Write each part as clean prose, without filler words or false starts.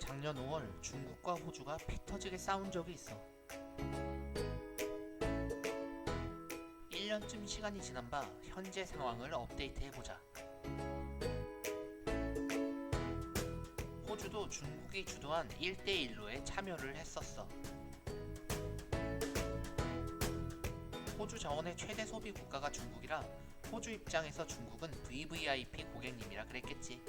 작년 5월 중국과 호주가 피 터지게 싸운 적이 있어. 1년쯤 시간이 지난 바 현재 상황을 업데이트해보자. 호주도 중국이 주도한 1대1로에 참여를 했었어. 호주 자원의 최대 소비 국가가 중국이라 호주 입장에서 중국은 VVIP 고객님이라 그랬겠지.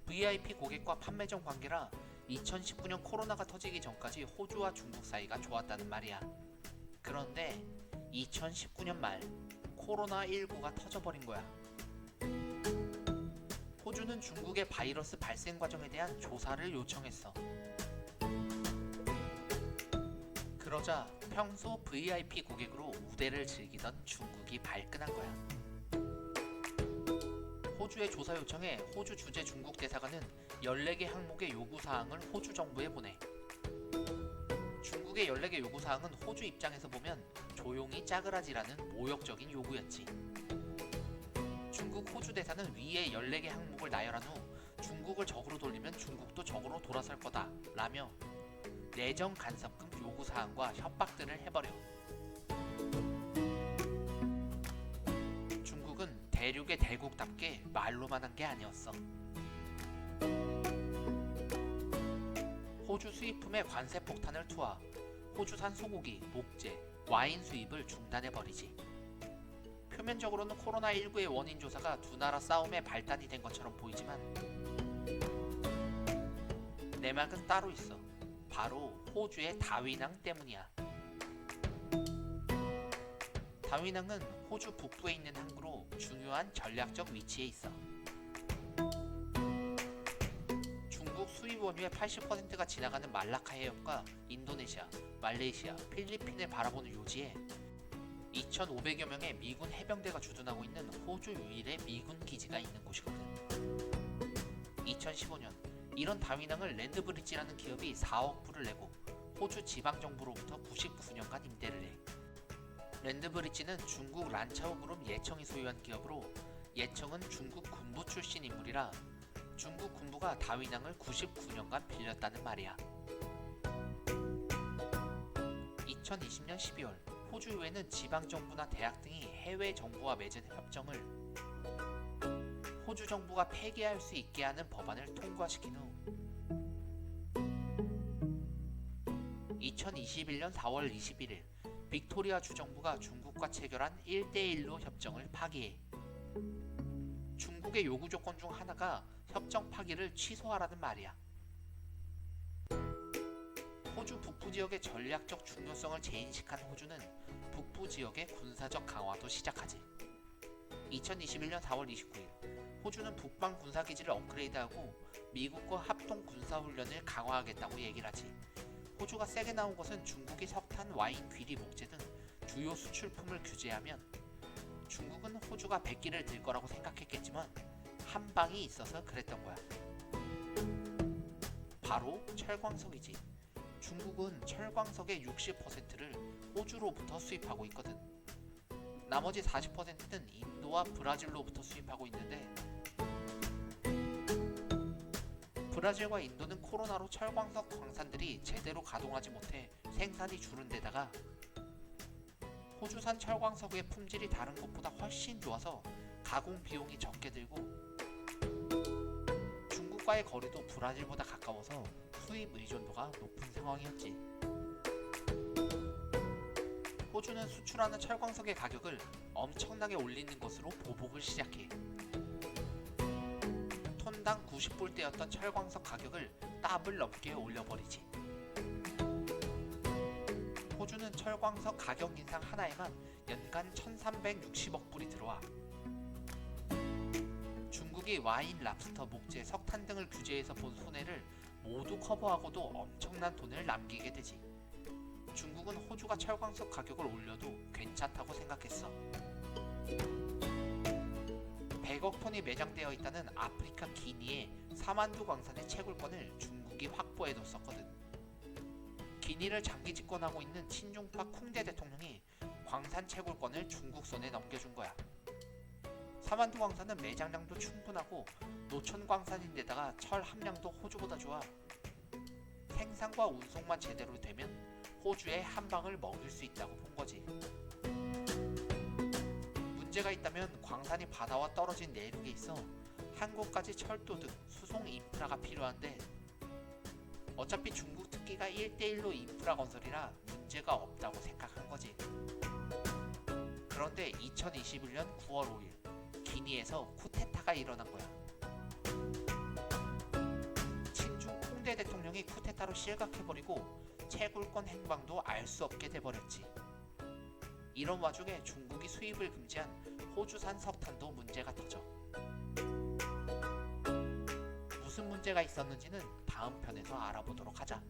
VIP 고객과 판매점 관계라 2019년 코로나가 터지기 전까지 호주와 중국 사이가 좋았다는 말이야. 그런데 2019년 말 코로나19가 터져버린 거야. 호주는 중국의 바이러스 발생 과정에 대한 조사를 요청했어. 그러자 평소 VIP 고객으로 우대를 즐기던 중국이 발끈한 거야. 호주의 조사 요청에 호주 주재 중국 대사관은 14개 항목의 요구사항을 호주 정부에 보내. 중국의 14개 요구사항은 호주 입장에서 보면 조용히 짜그라지라는 모욕적인 요구였지. 중국 호주 대사는 위에 14개 항목을 나열한 후 중국을 적으로 돌리면 중국도 적으로 돌아설 거다 라며 내정 간섭금 요구사항과 협박들을 해버려. 중국은 대륙의 대국답게 말로만 한 게 아니었어. 호주 수입품의 관세 폭탄을 투하, 호주산 소고기, 목재, 와인 수입을 중단해버리지. 표면적으로는 코로나19의 원인 조사가 두 나라 싸움의 발단이 된 것처럼 보이지만 내막은 따로 있어. 바로 호주의 다윈항 때문이야. 다윈항은 호주 북부에 있는 항구로 중요한 전략적 위치에 있어. 중국 수입 원유의 80%가 지나가는 말라카 해협과 인도네시아, 말레이시아, 필리핀을 바라보는 요지에 2,500여 명의 미군 해병대가 주둔하고 있는 호주 유일의 미군 기지가 있는 곳이거든. 2015년 이런 다윈항을 랜드브리지라는 기업이 4억 불을 내고 호주 지방정부로부터 99년간 임대를 해. 랜드브리지는 중국 란차오 그룹 예청이 소유한 기업으로 예청은 중국 군부 출신 인물이라 중국 군부가 다윈항을 99년간 빌렸다는 말이야. 2020년 12월 호주의회는 지방정부나 대학 등이 해외 정부와 맺은 협정을 호주 정부가 폐기할 수 있게 하는 법안을 통과시킨 후 2021년 4월 21일 빅토리아 주정부가 중국과 체결한 1대1로 협정을 파기해. 중국의 요구 조건 중 하나가 협정 파기를 취소하라는 말이야. 호주 북부 지역의 전략적 중요성을 재인식한 호주는 북부 지역의 군사적 강화도 시작하지. 2021년 4월 29일 호주는 북방 군사기지를 업그레이드하고 미국과 합동 군사훈련을 강화하겠다고 얘기를 하지. 호주가 세게 나온 것은 중국이 석탄, 와인, 귀리, 목재 등 주요 수출품을 규제하면 중국은 호주가 백기를 들 거라고 생각했겠지만 한 방이 있어서 그랬던 거야. 바로 철광석이지. 중국은 철광석의 60%를 호주로부터 수입하고 있거든. 나머지 40%는 인도와 브라질로부터 수입하고 있는데 브라질과 인도는 코로나로 철광석 광산들이 제대로 가동하지 못해 생산이 줄은 데다가 호주산 철광석의 품질이 다른 곳보다 훨씬 좋아서 가공 비용이 적게 들고 중국과의 거리도 브라질보다 가까워서 수입 의존도가 높은 상황이었지. 호주는 수출하는 철광석의 가격을 엄청나게 올리는 것으로 보복을 시작해. 톤당 90불대였던 철광석 가격을 더블 넘게 올려버리지. 호주는 철광석 가격 인상 하나에만 연간 1360억 불이 들어와. 중국이 와인, 랍스터, 목재, 석탄 등을 규제해서 본 손해를 모두 커버하고도 엄청난 돈을 남기게 되지. 중국은 호주가 철광석 가격을 올려도 괜찮다고 생각했어. 100억 톤이 매장되어 있다는 아프리카 기니의 사만두 광산의 채굴권을 중국이 확보해뒀었거든. 기니를 장기 집권하고 있는 친중파 쿵데 대통령이 광산 채굴권을 중국 손에 넘겨준 거야. 사만두 광산은 매장량도 충분하고 노천 광산인데다가 철 함량도 호주보다 좋아. 생산과 운송만 제대로 되면 호주에 한 방을 먹일 수 있다고 본 거지. 문제가 있다면 광산이 바다와 떨어진 내륙에 있어 한국까지 철도 등 수송 인프라가 필요한데 어차피 중국 특기가 1대1로 인프라 건설이라 문제가 없다고 생각한 거지. 그런데 2021년 9월 5일 기니에서 쿠데타가 일어난 거야. 친중 콩대 대통령이 쿠데타로 실각해버리고 채굴권 행방도 알 수 없게 돼버렸지. 이런 와중에 중국이 수입을 금지한 호주산 석탄도 문제가 터져. 무슨 문제가 있었는지는 다음 편에서 알아보도록 하자.